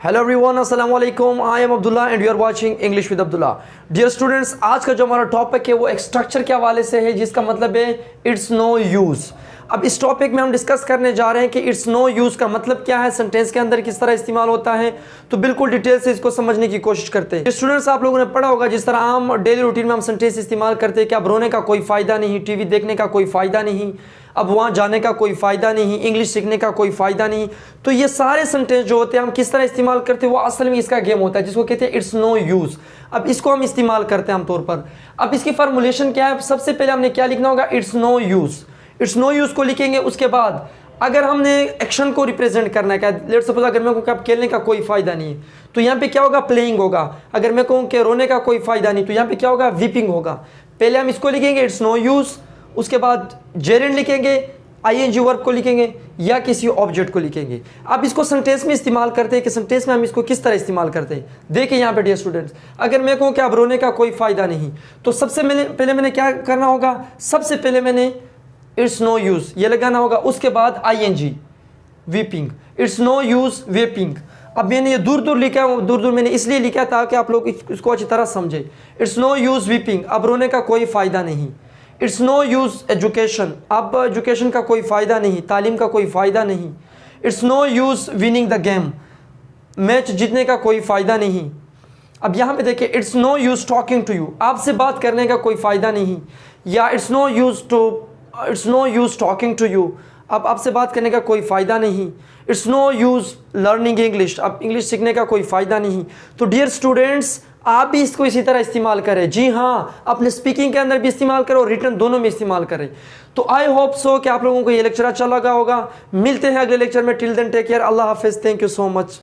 Hello everyone, अस्सलाम वालेकुम। I am Abdullah and you are watching English with Abdullah. Dear students, आज का जो हमारा टॉपिक है वो एक स्ट्रक्चर के हवाले से है जिसका मतलब है इट्स नो यूज़। अब इस टॉपिक में हम डिस्कस करने जा रहे हैं कि इट्स नो यूज़ का मतलब क्या है, सेंटेंस के अंदर किस तरह इस्तेमाल होता है। तो बिल्कुल डिटेल से इसको समझने की कोशिश करते हैं। स्टूडेंट्स, आप लोगों ने पढ़ा होगा जिस तरह आम डेली रूटीन में हम सेंटेंस इस्तेमाल करते हैं कि अब रोने का कोई फ़ायदा नहीं, टीवी देखने का कोई फ़ायदा नहीं, अब वहाँ जाने का कोई फ़ायदा नहीं, इंग्लिश सीखने का कोई फ़ायदा नहीं। तो ये सारे सेंटेंस जो होते हैं हम किस तरह इस्तेमाल करते हैं, वो असल में इसका गेम होता है जिसको कहते हैं इट्स नो यूज़। अब इसको हम इस्तेमाल करते हैं आमतौर पर। अब इसकी फार्मूलेशन क्या है, सबसे पहले हमने क्या लिखना होगा, it's no use. It's no use को लिखेंगे। उसके बाद अगर हमने एक्शन को रिप्रेजेंट करना है, क्या लेट्स सपोज अगर मैं कहूँ कि अब खेलने का कोई फ़ायदा नहीं है तो यहाँ पे क्या होगा, प्लेइंग होगा। अगर मैं कहूँ कि रोने का कोई फ़ायदा नहीं तो यहाँ पे क्या होगा, वीपिंग होगा। पहले हम इसको लिखेंगे इट्स नो यूज़, उसके बाद जेरेंड लिखेंगे, आईएनजी वर्ब को लिखेंगे या किसी ऑब्जेक्ट को लिखेंगे। अब इसको सेंटेंस में इस्तेमाल करते हैं कि सेंटेंस में हम इसको किस तरह इस्तेमाल करते हैं। देखिए यहाँ पे डियर स्टूडेंट्स, अगर मैं कहूँ कि अब रोने का कोई फ़ायदा नहीं तो सबसे पहले मैंने क्या करना होगा, सबसे पहले मैंने इट्स नो यूज़ ये लगाना होगा। उसके बाद ING weeping, it's no use weeping. अब मैंने ये दूर दूर लिखा है, दूर दूर मैंने इसलिए लिखा है ताकि आप लोग इसको अच्छी तरह समझें। इट्स नो यूज़ वीपिंग, अब रोने का कोई फ़ायदा नहीं। इट्स नो यूज़ एजुकेशन, अब एजुकेशन का कोई फ़ायदा नहीं, तालीम का कोई फ़ायदा नहीं। It's no use winning the game, match जीतने का कोई फ़ायदा नहीं। अब यहाँ पे देखिए, it's no use talking to you, आपसे बात करने का कोई फ़ायदा नहीं। या it's no use talking to you, अब आपसे बात करने का कोई फ़ायदा नहीं। It's no use learning English, अब इंग्लिश सीखने का कोई फ़ायदा नहीं। तो डियर स्टूडेंट्स, आप भी इसको इसी तरह इस्तेमाल करें। जी हाँ, अपने स्पीकिंग के अंदर भी इस्तेमाल करो और रिटर्न दोनों में इस्तेमाल करें। तो आई होप सो कि आप लोगों को ये लेक्चर अच्छा लगा होगा। मिलते हैं अगले लेक्चर में। टिल देन टेक केयर, अल्लाह हाफिज़, थैंक यू सो मच।